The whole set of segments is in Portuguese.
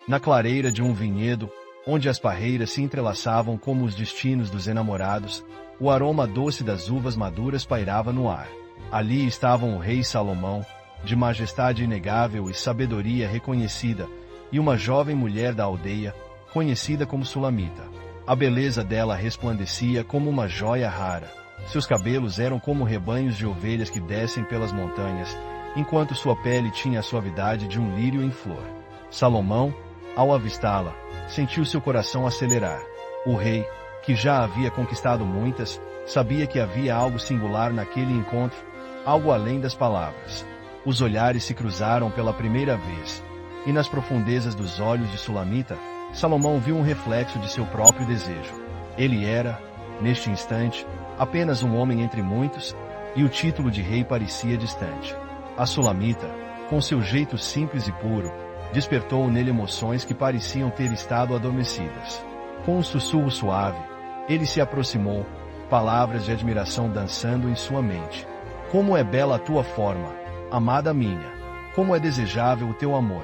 Na clareira de um vinhedo, onde as parreiras se entrelaçavam como os destinos dos enamorados, o aroma doce das uvas maduras pairava no ar. Ali estavam o rei Salomão, de majestade inegável e sabedoria reconhecida, e uma jovem mulher da aldeia, conhecida como Sulamita. A beleza dela resplandecia como uma joia rara. Seus cabelos eram como rebanhos de ovelhas que descem pelas montanhas, enquanto sua pele tinha a suavidade de um lírio em flor. Salomão, ao avistá-la, sentiu seu coração acelerar. O rei, que já havia conquistado muitas, sabia que havia algo singular naquele encontro, algo além das palavras. Os olhares se cruzaram pela primeira vez, e nas profundezas dos olhos de Sulamita, Salomão viu um reflexo de seu próprio desejo. Ele era, neste instante, apenas um homem entre muitos, e o título de rei parecia distante. A Sulamita, com seu jeito simples e puro, despertou nele emoções que pareciam ter estado adormecidas. Com um sussurro suave, ele se aproximou, palavras de admiração dançando em sua mente. Como é bela a tua forma, amada minha! Como é desejável o teu amor!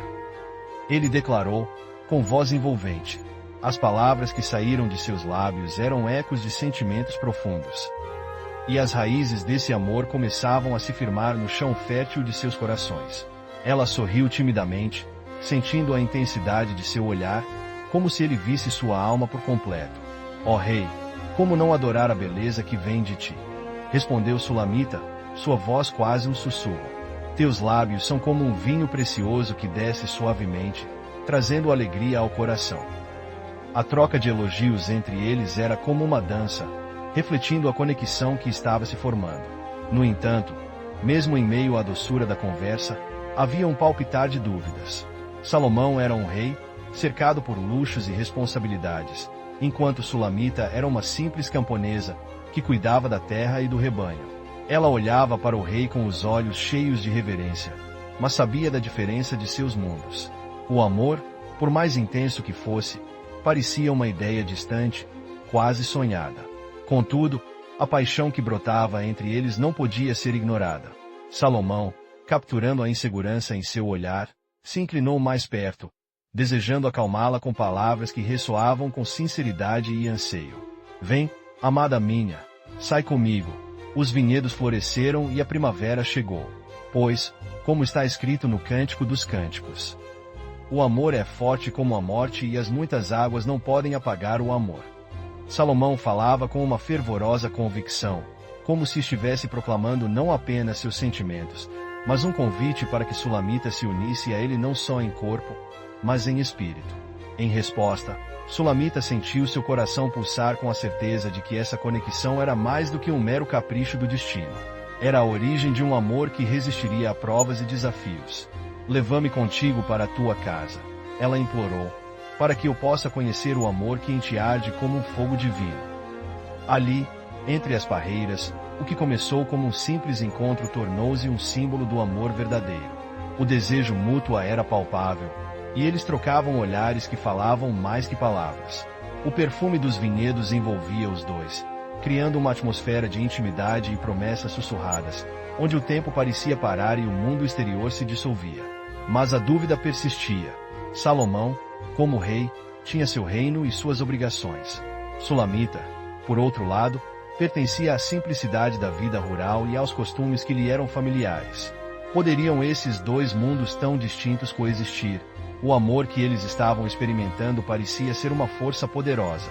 Ele declarou, com voz envolvente. As palavras que saíram de seus lábios eram ecos de sentimentos profundos. E as raízes desse amor começavam a se firmar no chão fértil de seus corações. Ela sorriu timidamente, sentindo a intensidade de seu olhar, como se ele visse sua alma por completo. Ó rei, como não adorar a beleza que vem de ti? Respondeu Sulamita, sua voz quase um sussurro. Teus lábios são como um vinho precioso que desce suavemente, trazendo alegria ao coração. A troca de elogios entre eles era como uma dança, refletindo a conexão que estava se formando. No entanto, mesmo em meio à doçura da conversa, havia um palpitar de dúvidas. Salomão era um rei, cercado por luxos e responsabilidades, enquanto Sulamita era uma simples camponesa, que cuidava da terra e do rebanho. Ela olhava para o rei com os olhos cheios de reverência, mas sabia da diferença de seus mundos. O amor, por mais intenso que fosse, parecia uma ideia distante, quase sonhada. Contudo, a paixão que brotava entre eles não podia ser ignorada. Salomão, capturando a insegurança em seu olhar, se inclinou mais perto, desejando acalmá-la com palavras que ressoavam com sinceridade e anseio. Vem, amada minha, sai comigo. Os vinhedos floresceram e a primavera chegou. Pois, como está escrito no Cântico dos Cânticos, o amor é forte como a morte e as muitas águas não podem apagar o amor. Salomão falava com uma fervorosa convicção, como se estivesse proclamando não apenas seus sentimentos, mas um convite para que Sulamita se unisse a ele não só em corpo, mas em espírito. Em resposta, Sulamita sentiu seu coração pulsar com a certeza de que essa conexão era mais do que um mero capricho do destino. Era a origem de um amor que resistiria a provas e desafios. Leva-me contigo para a tua casa, ela implorou, para que eu possa conhecer o amor que em ti arde como um fogo divino. Ali, entre as parreiras, o que começou como um simples encontro tornou-se um símbolo do amor verdadeiro. O desejo mútuo era palpável, e eles trocavam olhares que falavam mais que palavras. O perfume dos vinhedos envolvia os dois, criando uma atmosfera de intimidade e promessas sussurradas, onde o tempo parecia parar e o mundo exterior se dissolvia. Mas a dúvida persistia. Salomão, como rei, tinha seu reino e suas obrigações. Sulamita, por outro lado, pertencia à simplicidade da vida rural e aos costumes que lhe eram familiares. Poderiam esses dois mundos tão distintos coexistir? O amor que eles estavam experimentando parecia ser uma força poderosa,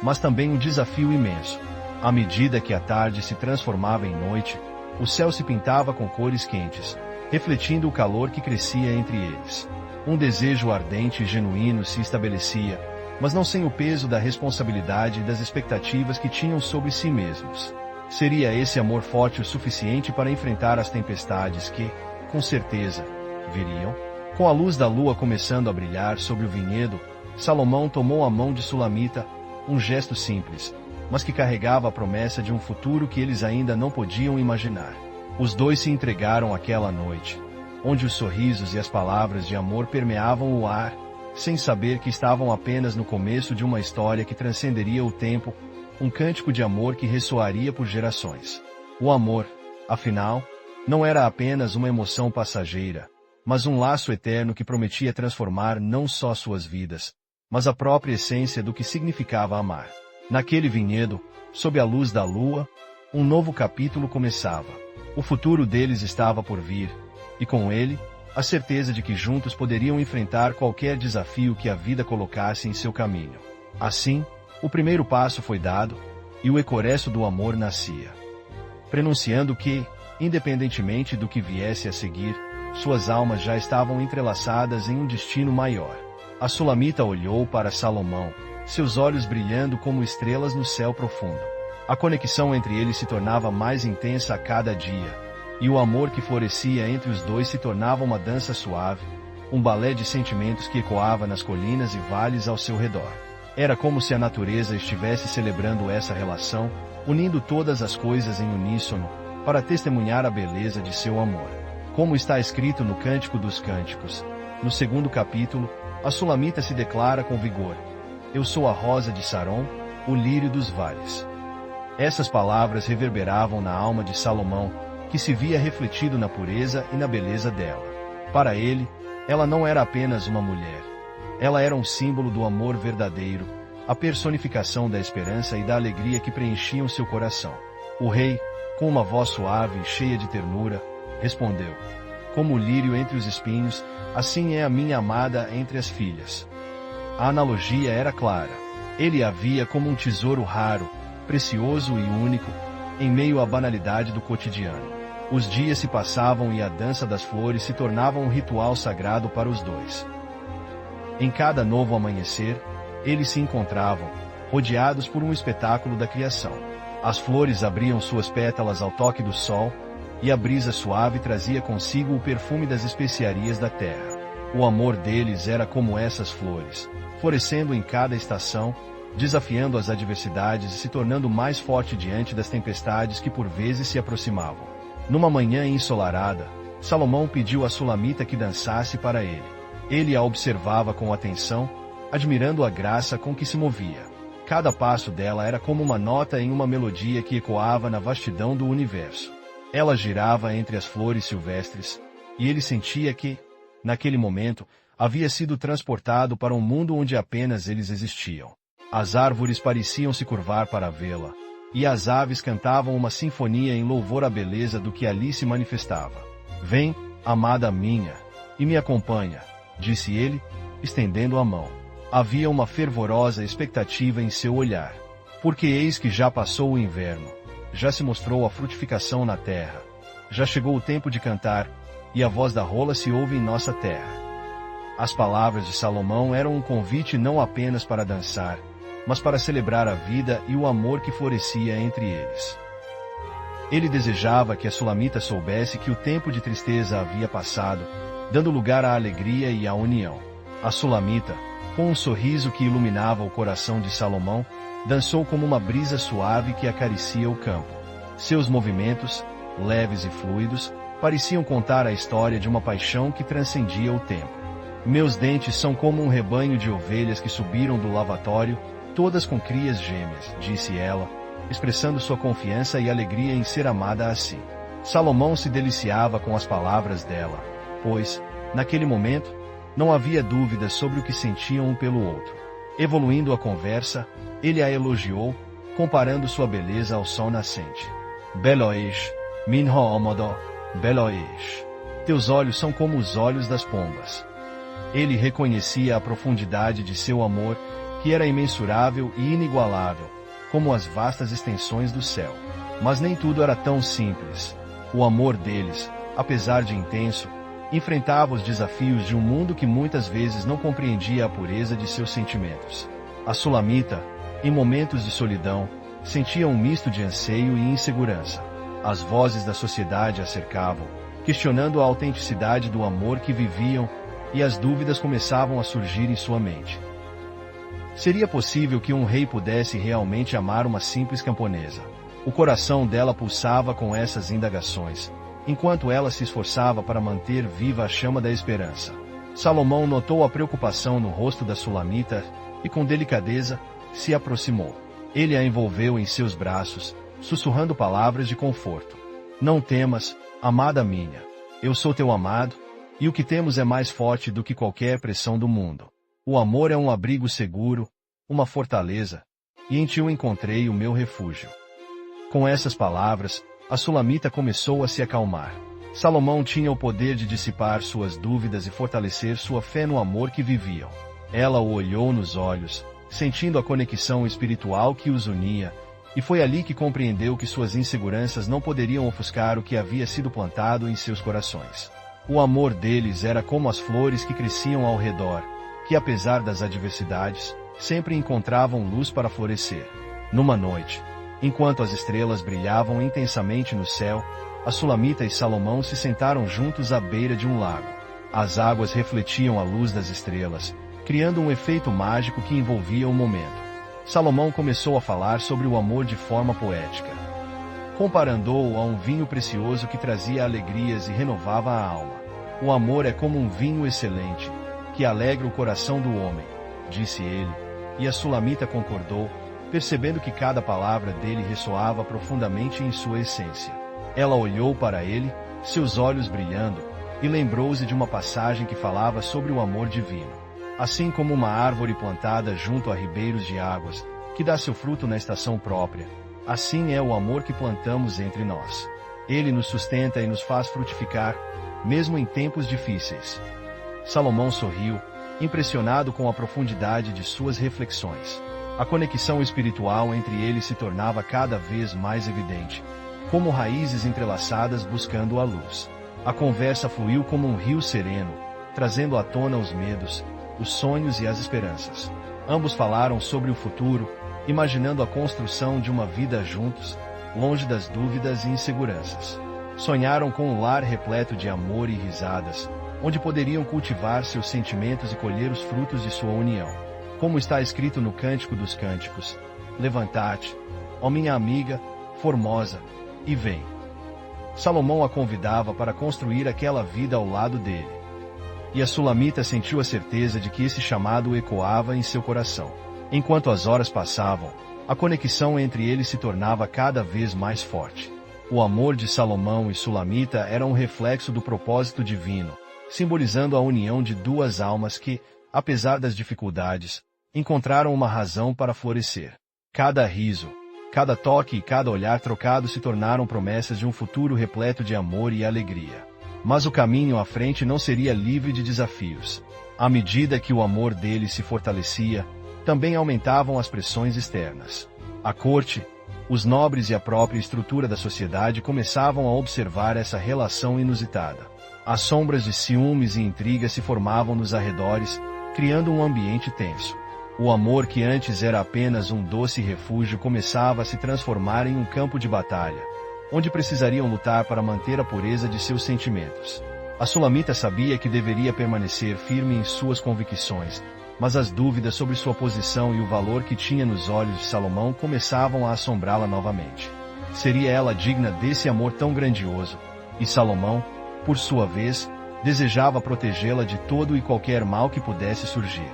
mas também um desafio imenso. À medida que a tarde se transformava em noite, o céu se pintava com cores quentes, refletindo o calor que crescia entre eles. Um desejo ardente e genuíno se estabelecia, mas não sem o peso da responsabilidade e das expectativas que tinham sobre si mesmos. Seria esse amor forte o suficiente para enfrentar as tempestades que, com certeza, viriam? Com a luz da lua começando a brilhar sobre o vinhedo, Salomão tomou a mão de Sulamita, um gesto simples, mas que carregava a promessa de um futuro que eles ainda não podiam imaginar. Os dois se entregaram àquela noite, onde os sorrisos e as palavras de amor permeavam o ar, sem saber que estavam apenas no começo de uma história que transcenderia o tempo, um cântico de amor que ressoaria por gerações. O amor, afinal, não era apenas uma emoção passageira, mas um laço eterno que prometia transformar não só suas vidas, mas a própria essência do que significava amar. Naquele vinhedo, sob a luz da lua, um novo capítulo começava. O futuro deles estava por vir, e com ele, a certeza de que juntos poderiam enfrentar qualquer desafio que a vida colocasse em seu caminho. Assim, o primeiro passo foi dado, e o ecoreço do amor nascia, prenunciando que, independentemente do que viesse a seguir, suas almas já estavam entrelaçadas em um destino maior. A Sulamita olhou para Salomão, seus olhos brilhando como estrelas no céu profundo. A conexão entre eles se tornava mais intensa a cada dia, e o amor que florescia entre os dois se tornava uma dança suave, um balé de sentimentos que ecoava nas colinas e vales ao seu redor. Era como se a natureza estivesse celebrando essa relação, unindo todas as coisas em uníssono, para testemunhar a beleza de seu amor. Como está escrito no Cântico dos Cânticos, no 2º capítulo, a Sulamita se declara com vigor: Eu sou a rosa de Saron, o lírio dos vales. Essas palavras reverberavam na alma de Salomão, que se via refletido na pureza e na beleza dela. Para ele, ela não era apenas uma mulher. Ela era um símbolo do amor verdadeiro, a personificação da esperança e da alegria que preenchiam seu coração. O rei, com uma voz suave e cheia de ternura, respondeu: Como o lírio entre os espinhos, assim é a minha amada entre as filhas. A analogia era clara. Ele a via como um tesouro raro, precioso e único, em meio à banalidade do cotidiano. Os dias se passavam e a dança das flores se tornava um ritual sagrado para os dois. Em cada novo amanhecer, eles se encontravam, rodeados por um espetáculo da criação. As flores abriam suas pétalas ao toque do sol, e a brisa suave trazia consigo o perfume das especiarias da terra. O amor deles era como essas flores, florescendo em cada estação, desafiando as adversidades e se tornando mais forte diante das tempestades que por vezes se aproximavam. Numa manhã ensolarada, Salomão pediu a Sulamita que dançasse para ele. Ele a observava com atenção, admirando a graça com que se movia. Cada passo dela era como uma nota em uma melodia que ecoava na vastidão do universo. Ela girava entre as flores silvestres, e ele sentia que, naquele momento, havia sido transportado para um mundo onde apenas eles existiam. As árvores pareciam se curvar para vê-la, e as aves cantavam uma sinfonia em louvor à beleza do que ali se manifestava. Vem, amada minha, e me acompanha, disse ele, estendendo a mão. Havia uma fervorosa expectativa em seu olhar. Porque eis que já passou o inverno, já se mostrou a frutificação na terra, já chegou o tempo de cantar, e a voz da rola se ouve em nossa terra. As palavras de Salomão eram um convite não apenas para dançar, mas para celebrar a vida e o amor que florescia entre eles. Ele desejava que a Sulamita soubesse que o tempo de tristeza havia passado, dando lugar à alegria e à união. A Sulamita, com um sorriso que iluminava o coração de Salomão, dançou como uma brisa suave que acaricia o campo. Seus movimentos, leves e fluidos, pareciam contar a história de uma paixão que transcendia o tempo. Meus dentes são como um rebanho de ovelhas que subiram do lavatório, todas com crias gêmeas, disse ela, expressando sua confiança e alegria em ser amada assim. Salomão se deliciava com as palavras dela, pois, naquele momento, não havia dúvidas sobre o que sentiam um pelo outro. Evoluindo a conversa, ele a elogiou, comparando sua beleza ao sol nascente. Beloesh, minho omodo, Beloesh. Teus olhos são como os olhos das pombas. Ele reconhecia a profundidade de seu amor, que era imensurável e inigualável, como as vastas extensões do céu. Mas nem tudo era tão simples. O amor deles, apesar de intenso, enfrentava os desafios de um mundo que muitas vezes não compreendia a pureza de seus sentimentos. A Sulamita, em momentos de solidão, sentia um misto de anseio e insegurança. As vozes da sociedade a cercavam, questionando a autenticidade do amor que viviam, e as dúvidas começavam a surgir em sua mente. Seria possível que um rei pudesse realmente amar uma simples camponesa? O coração dela pulsava com essas indagações, enquanto ela se esforçava para manter viva a chama da esperança. Salomão notou a preocupação no rosto da Sulamita e, com delicadeza, se aproximou. Ele a envolveu em seus braços, sussurrando palavras de conforto. Não temas, amada minha. Eu sou teu amado, E o que temos é mais forte do que qualquer pressão do mundo. O amor é um abrigo seguro, uma fortaleza, e em ti eu encontrei o meu refúgio. Com essas palavras, a Sulamita começou a se acalmar. Salomão tinha o poder de dissipar suas dúvidas e fortalecer sua fé no amor que viviam. Ela o olhou nos olhos, sentindo a conexão espiritual que os unia, e foi ali que compreendeu que suas inseguranças não poderiam ofuscar o que havia sido plantado em seus corações. O amor deles era como as flores que cresciam ao redor, que apesar das adversidades, sempre encontravam luz para florescer. Numa noite, enquanto as estrelas brilhavam intensamente no céu, a Sulamita e Salomão se sentaram juntos à beira de um lago. As águas refletiam a luz das estrelas, criando um efeito mágico que envolvia o momento. Salomão começou a falar sobre o amor de forma poética. Comparando-o a um vinho precioso que trazia alegrias e renovava a alma. O amor é como um vinho excelente, que alegra o coração do homem, disse ele, e a Sulamita concordou, percebendo que cada palavra dele ressoava profundamente em sua essência. Ela olhou para ele, seus olhos brilhando, e lembrou-se de uma passagem que falava sobre o amor divino. Assim como uma árvore plantada junto a ribeiros de águas, que dá seu fruto na estação própria, assim é o amor que plantamos entre nós. Ele nos sustenta e nos faz frutificar, mesmo em tempos difíceis. Salomão sorriu, impressionado com a profundidade de suas reflexões. A conexão espiritual entre eles se tornava cada vez mais evidente, como raízes entrelaçadas buscando a luz. A conversa fluiu como um rio sereno, trazendo à tona os medos, os sonhos e as esperanças. Ambos falaram sobre o futuro, imaginando a construção de uma vida juntos, longe das dúvidas e inseguranças. Sonharam com um lar repleto de amor e risadas, onde poderiam cultivar seus sentimentos e colher os frutos de sua união. Como está escrito no Cântico dos Cânticos: levantai-te, ó minha amiga, formosa, e vem. Salomão a convidava para construir aquela vida ao lado dele. E a Sulamita sentiu a certeza de que esse chamado ecoava em seu coração. Enquanto as horas passavam, a conexão entre eles se tornava cada vez mais forte. O amor de Salomão e Sulamita era um reflexo do propósito divino, simbolizando a união de duas almas que, apesar das dificuldades, encontraram uma razão para florescer. Cada riso, cada toque e cada olhar trocado se tornaram promessas de um futuro repleto de amor e alegria. Mas o caminho à frente não seria livre de desafios. À medida que o amor deles se fortalecia, também aumentavam as pressões externas. A corte, os nobres e a própria estrutura da sociedade começavam a observar essa relação inusitada. As sombras de ciúmes e intrigas se formavam nos arredores, criando um ambiente tenso. O amor que antes era apenas um doce refúgio começava a se transformar em um campo de batalha, onde precisariam lutar para manter a pureza de seus sentimentos. A Sulamita sabia que deveria permanecer firme em suas convicções, mas as dúvidas sobre sua posição e o valor que tinha nos olhos de Salomão começavam a assombrá-la novamente. Seria ela digna desse amor tão grandioso? E Salomão, por sua vez, desejava protegê-la de todo e qualquer mal que pudesse surgir.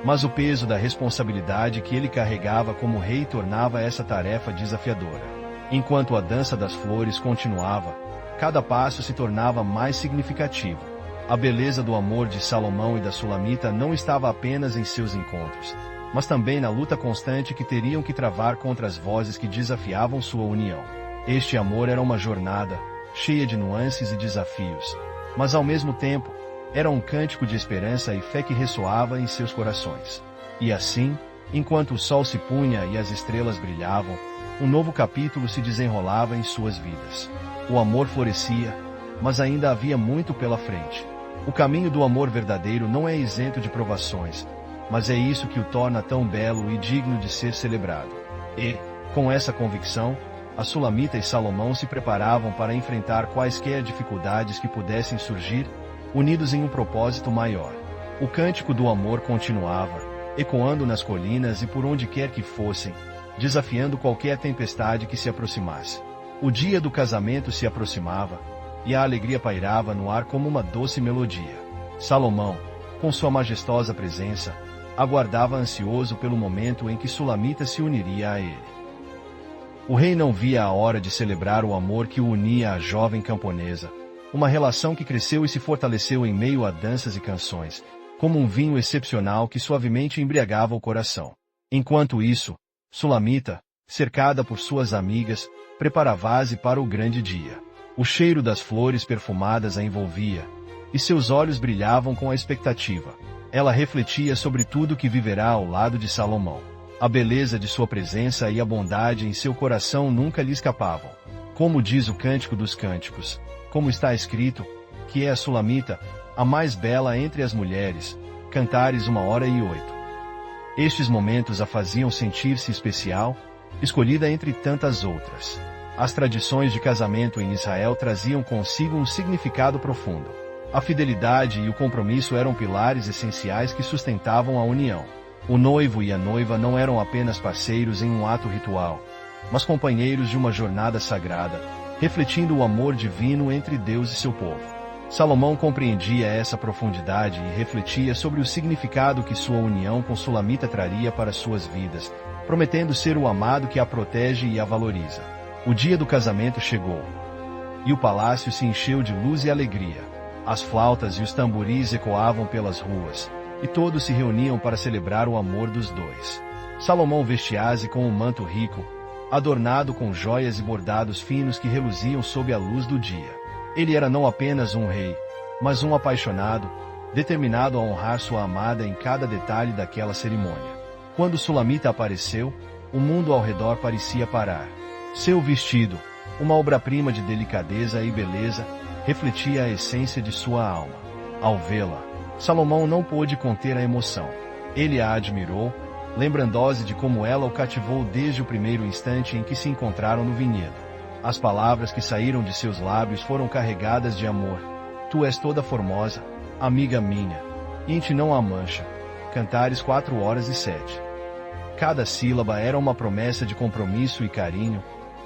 Mas o peso da responsabilidade que ele carregava como rei tornava essa tarefa desafiadora. Enquanto a dança das flores continuava, cada passo se tornava mais significativo. A beleza do amor de Salomão e da Sulamita não estava apenas em seus encontros, mas também na luta constante que teriam que travar contra as vozes que desafiavam sua união. Este amor era uma jornada, cheia de nuances e desafios, mas ao mesmo tempo, era um cântico de esperança e fé que ressoava em seus corações. E assim, enquanto o sol se punha e as estrelas brilhavam, um novo capítulo se desenrolava em suas vidas. O amor florescia, mas ainda havia muito pela frente. O caminho do amor verdadeiro não é isento de provações, mas é isso que o torna tão belo e digno de ser celebrado. E, com essa convicção, a Sulamita e Salomão se preparavam para enfrentar quaisquer dificuldades que pudessem surgir, unidos em um propósito maior. O cântico do amor continuava, ecoando nas colinas e por onde quer que fossem, desafiando qualquer tempestade que se aproximasse. O dia do casamento se aproximava, e a alegria pairava no ar como uma doce melodia. Salomão, com sua majestosa presença, aguardava ansioso pelo momento em que Sulamita se uniria a ele. O rei não via a hora de celebrar o amor que o unia à jovem camponesa, Uma relação que cresceu e se fortaleceu em meio a danças e canções, como um vinho excepcional que suavemente embriagava o coração. Enquanto isso, Sulamita, cercada por suas amigas, preparava-se para o grande dia. O cheiro das flores perfumadas a envolvia, e seus olhos brilhavam com a expectativa. Ela refletia sobre tudo que viverá ao lado de Salomão. A beleza de sua presença e a bondade em seu coração nunca lhe escapavam. Como diz o Cântico dos Cânticos, como está escrito, que é a Sulamita, a mais bela entre as mulheres, Cantares 1:08. Estes momentos a faziam sentir-se especial, escolhida entre tantas outras. As tradições de casamento em Israel traziam consigo um significado profundo. A fidelidade e o compromisso eram pilares essenciais que sustentavam a união. O noivo e a noiva não eram apenas parceiros em um ato ritual, mas companheiros de uma jornada sagrada, refletindo o amor divino entre Deus e seu povo. Salomão compreendia essa profundidade e refletia sobre o significado que sua união com Sulamita traria para suas vidas, prometendo ser o amado que a protege e a valoriza. O dia do casamento chegou, e o palácio se encheu de luz e alegria. As flautas e os tamboris ecoavam pelas ruas, e todos se reuniam para celebrar o amor dos dois. Salomão vestia-se com um manto rico, adornado com joias e bordados finos que reluziam sob a luz do dia. Ele era não apenas um rei, mas um apaixonado, determinado a honrar sua amada em cada detalhe daquela cerimônia. Quando Sulamita apareceu, o mundo ao redor parecia parar. Seu vestido, uma obra-prima de delicadeza e beleza, refletia a essência de sua alma. Ao vê-la, Salomão não pôde conter a emoção. Ele a admirou, lembrando-se de como ela o cativou desde o primeiro instante em que se encontraram no vinhedo. As palavras que saíram de seus lábios foram carregadas de amor. Tu és toda formosa, amiga minha, e em ti não há mancha. Cantares 4:07. Cada sílaba era uma promessa de compromisso e carinho,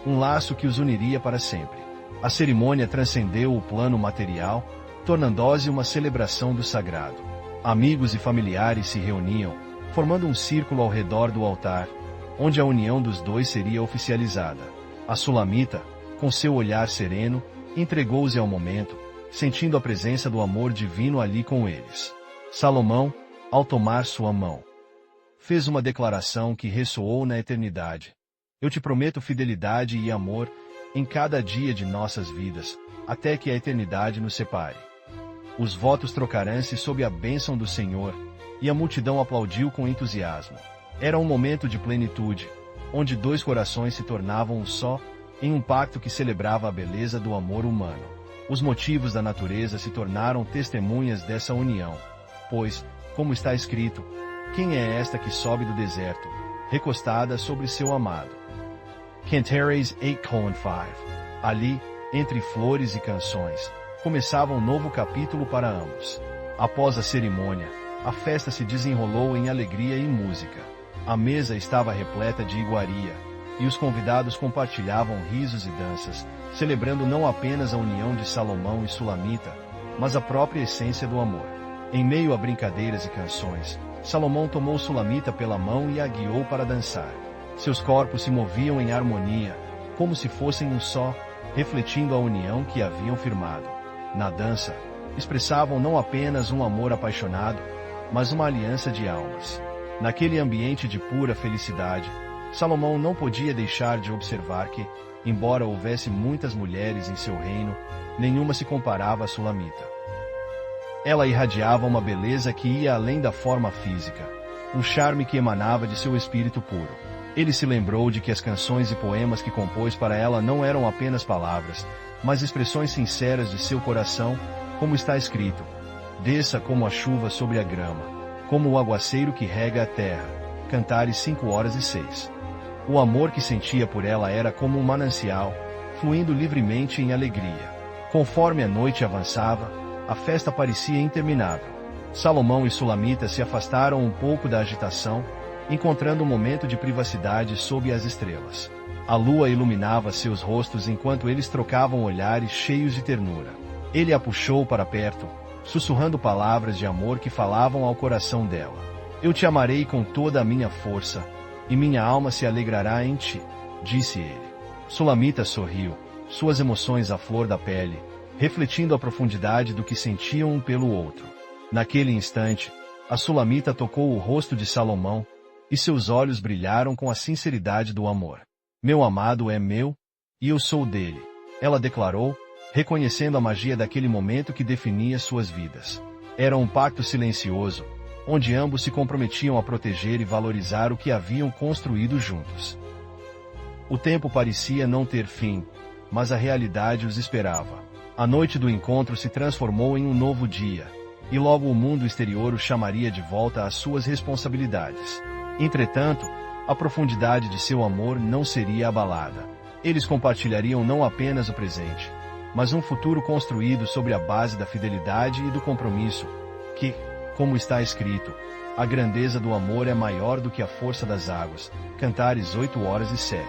um laço que os uniria para sempre. A cerimônia transcendeu o plano material, tornando-se uma celebração do sagrado. Amigos e familiares se reuniam, formando um círculo ao redor do altar, onde a união dos dois seria oficializada. A Sulamita, com seu olhar sereno, entregou-se ao momento, sentindo a presença do amor divino ali com eles. Salomão, ao tomar sua mão, fez uma declaração que ressoou na eternidade. Eu te prometo fidelidade e amor em cada dia de nossas vidas, até que a eternidade nos separe. Os votos trocarão-se sob a bênção do Senhor, e a multidão aplaudiu com entusiasmo. Era um momento de plenitude, onde dois corações se tornavam um só, em um pacto que celebrava a beleza do amor humano. Os motivos da natureza se tornaram testemunhas dessa união, pois, como está escrito, quem é esta que sobe do deserto, recostada sobre seu amado? Cantares 8:5. Ali, entre flores e canções, começava um novo capítulo para ambos. Após a cerimônia, a festa se desenrolou em alegria e música. A mesa estava repleta de iguaria, e os convidados compartilhavam risos e danças, celebrando não apenas a união de Salomão e Sulamita, mas a própria essência do amor. Em meio a brincadeiras e canções, Salomão tomou Sulamita pela mão e a guiou para dançar. Seus corpos se moviam em harmonia, como se fossem um só, refletindo a união que haviam firmado. Na dança, expressavam não apenas um amor apaixonado, mas uma aliança de almas. Naquele ambiente de pura felicidade, Salomão não podia deixar de observar que, embora houvesse muitas mulheres em seu reino, nenhuma se comparava a Sulamita. Ela irradiava uma beleza que ia além da forma física, um charme que emanava de seu espírito puro. Ele se lembrou de que as canções e poemas que compôs para ela não eram apenas palavras, mas expressões sinceras de seu coração, como está escrito: desça como a chuva sobre a grama, como o aguaceiro que rega a terra. Cantares 5:06. O amor que sentia por ela era como um manancial, fluindo livremente em alegria. Conforme a noite avançava, a festa parecia interminável. Salomão e Sulamita se afastaram um pouco da agitação, encontrando um momento de privacidade sob as estrelas. A lua iluminava seus rostos enquanto eles trocavam olhares cheios de ternura. Ele a puxou para perto, sussurrando palavras de amor que falavam ao coração dela. Eu te amarei com toda a minha força, e minha alma se alegrará em ti, disse ele. Sulamita sorriu, suas emoções à flor da pele, refletindo a profundidade do que sentiam um pelo outro. Naquele instante, a Sulamita tocou o rosto de Salomão, e seus olhos brilharam com a sinceridade do amor. Meu amado é meu, e eu sou dele, ela declarou, reconhecendo a magia daquele momento que definia suas vidas. Era um pacto silencioso, onde ambos se comprometiam a proteger e valorizar o que haviam construído juntos. O tempo parecia não ter fim, mas a realidade os esperava. A noite do encontro se transformou em um novo dia, e logo o mundo exterior os chamaria de volta às suas responsabilidades. Entretanto, a profundidade de seu amor não seria abalada. Eles compartilhariam não apenas o presente, mas um futuro construído sobre a base da fidelidade e do compromisso, que, como está escrito, a grandeza do amor é maior do que a força das águas. Cantares 8:07.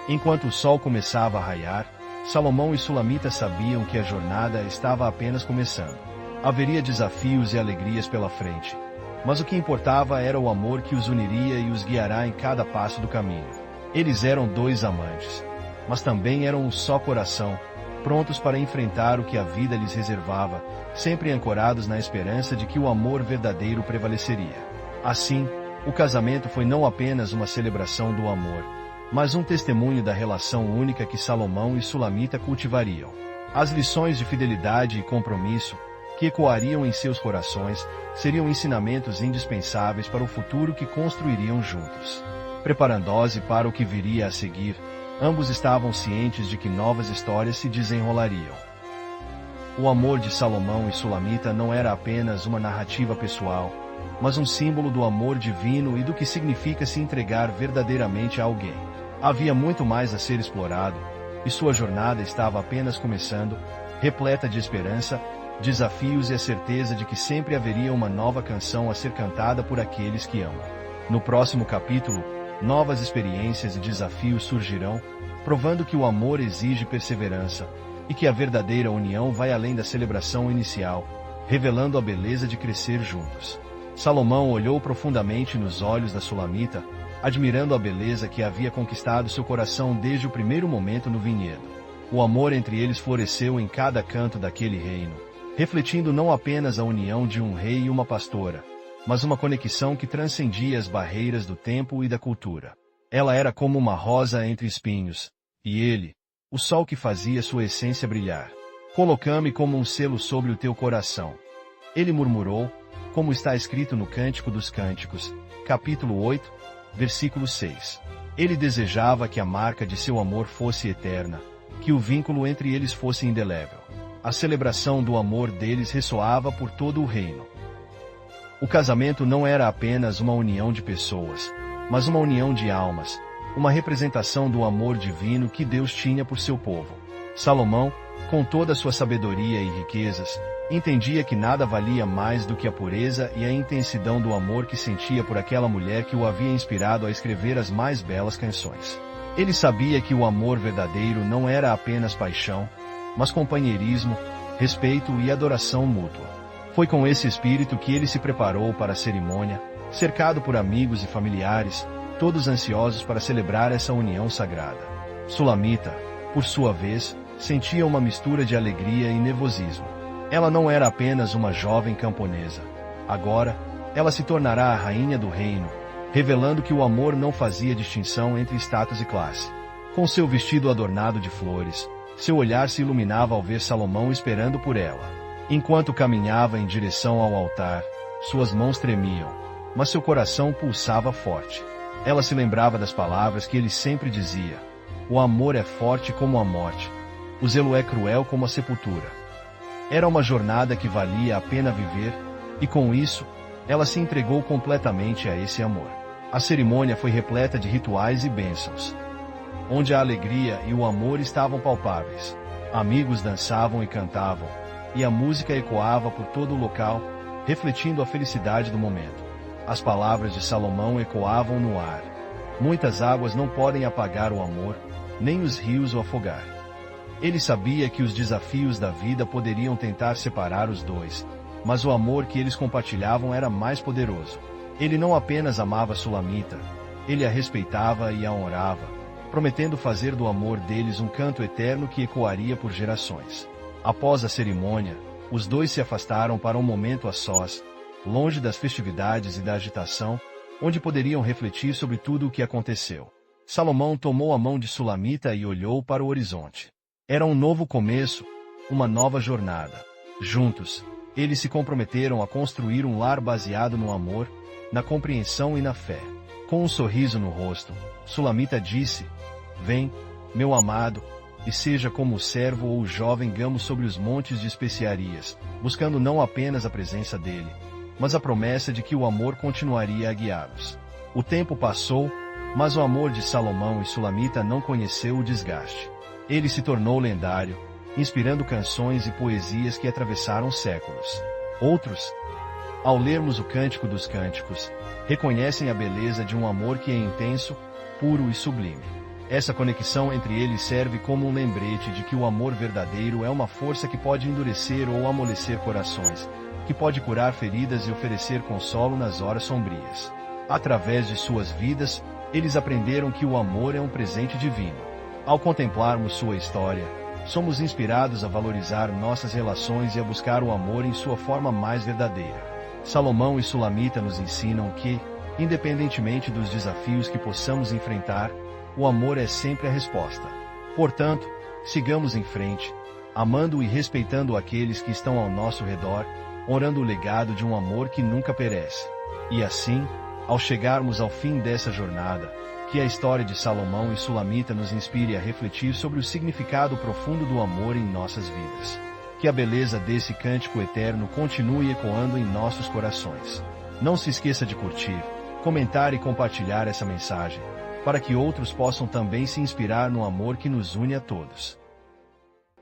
Enquanto o sol começava a raiar, Salomão e Sulamita sabiam que a jornada estava apenas começando. Haveria desafios e alegrias pela frente, mas o que importava era o amor que os uniria e os guiará em cada passo do caminho. Eles eram dois amantes, mas também eram um só coração, prontos para enfrentar o que a vida lhes reservava, sempre ancorados na esperança de que o amor verdadeiro prevaleceria. Assim, o casamento foi não apenas uma celebração do amor, mas um testemunho da relação única que Salomão e Sulamita cultivariam. As lições de fidelidade e compromisso, que ecoariam em seus corações, seriam ensinamentos indispensáveis para o futuro que construiriam juntos. Preparando-se para o que viria a seguir, ambos estavam cientes de que novas histórias se desenrolariam. O amor de Salomão e Sulamita não era apenas uma narrativa pessoal, mas um símbolo do amor divino e do que significa se entregar verdadeiramente a alguém. Havia muito mais a ser explorado, e sua jornada estava apenas começando, repleta de esperança, desafios e a certeza de que sempre haveria uma nova canção a ser cantada por aqueles que amam. No próximo capítulo, novas experiências e desafios surgirão, provando que o amor exige perseverança, e que a verdadeira união vai além da celebração inicial, revelando a beleza de crescer juntos. Salomão olhou profundamente nos olhos da Sulamita, admirando a beleza que havia conquistado seu coração desde o primeiro momento no vinhedo. O amor entre eles floresceu em cada canto daquele reino, refletindo não apenas a união de um rei e uma pastora, mas uma conexão que transcendia as barreiras do tempo e da cultura. Ela era como uma rosa entre espinhos, e ele, o sol que fazia sua essência brilhar. Coloca-me como um selo sobre o teu coração. Ele murmurou, como está escrito no Cântico dos Cânticos, capítulo 8, versículo 6. Ele desejava que a marca de seu amor fosse eterna, que o vínculo entre eles fosse indelével. A celebração do amor deles ressoava por todo o reino. O casamento não era apenas uma união de pessoas, mas uma união de almas, uma representação do amor divino que Deus tinha por seu povo. Salomão, com toda a sua sabedoria e riquezas, entendia que nada valia mais do que a pureza e a intensidão do amor que sentia por aquela mulher que o havia inspirado a escrever as mais belas canções. Ele sabia que o amor verdadeiro não era apenas paixão, mas companheirismo, respeito e adoração mútua. Foi com esse espírito que ele se preparou para a cerimônia, cercado por amigos e familiares, todos ansiosos para celebrar essa união sagrada. Sulamita, por sua vez, sentia uma mistura de alegria e nervosismo. Ela não era apenas uma jovem camponesa. Agora, ela se tornará a rainha do reino, revelando que o amor não fazia distinção entre status e classe. Com seu vestido adornado de flores, seu olhar se iluminava ao ver Salomão esperando por ela. Enquanto caminhava em direção ao altar, suas mãos tremiam, mas seu coração pulsava forte. Ela se lembrava das palavras que ele sempre dizia: o amor é forte como a morte, o zelo é cruel como a sepultura. Era uma jornada que valia a pena viver, e com isso, ela se entregou completamente a esse amor. A cerimônia foi repleta de rituais e bênçãos, onde a alegria e o amor estavam palpáveis. Amigos dançavam e cantavam, e a música ecoava por todo o local, refletindo a felicidade do momento. As palavras de Salomão ecoavam no ar. Muitas águas não podem apagar o amor, nem os rios o afogar. Ele sabia que os desafios da vida poderiam tentar separar os dois, mas o amor que eles compartilhavam era mais poderoso. Ele não apenas amava Sulamita, ele a respeitava e a honrava, prometendo fazer do amor deles um canto eterno que ecoaria por gerações. Após a cerimônia, os dois se afastaram para um momento a sós, longe das festividades e da agitação, onde poderiam refletir sobre tudo o que aconteceu. Salomão tomou a mão de Sulamita e olhou para o horizonte. Era um novo começo, uma nova jornada. Juntos, eles se comprometeram a construir um lar baseado no amor, na compreensão e na fé. Com um sorriso no rosto, Sulamita disse: "Vem, meu amado, e seja como o servo ou o jovem gamo sobre os montes de especiarias, buscando não apenas a presença dele, mas a promessa de que o amor continuaria a guiá-los." O tempo passou, mas o amor de Salomão e Sulamita não conheceu o desgaste. Ele se tornou lendário, inspirando canções e poesias que atravessaram séculos. Outros, ao lermos o Cântico dos Cânticos, reconhecem a beleza de um amor que é intenso, puro e sublime. Essa conexão entre eles serve como um lembrete de que o amor verdadeiro é uma força que pode endurecer ou amolecer corações, que pode curar feridas e oferecer consolo nas horas sombrias. Através de suas vidas, eles aprenderam que o amor é um presente divino. Ao contemplarmos sua história, somos inspirados a valorizar nossas relações e a buscar o amor em sua forma mais verdadeira. Salomão e Sulamita nos ensinam que, independentemente dos desafios que possamos enfrentar, o amor é sempre a resposta. Portanto, sigamos em frente, amando e respeitando aqueles que estão ao nosso redor, honrando o legado de um amor que nunca perece. E assim, ao chegarmos ao fim dessa jornada, que a história de Salomão e Sulamita nos inspire a refletir sobre o significado profundo do amor em nossas vidas. Que a beleza desse cântico eterno continue ecoando em nossos corações. Não se esqueça de curtir, comentar e compartilhar essa mensagem, para que outros possam também se inspirar no amor que nos une a todos.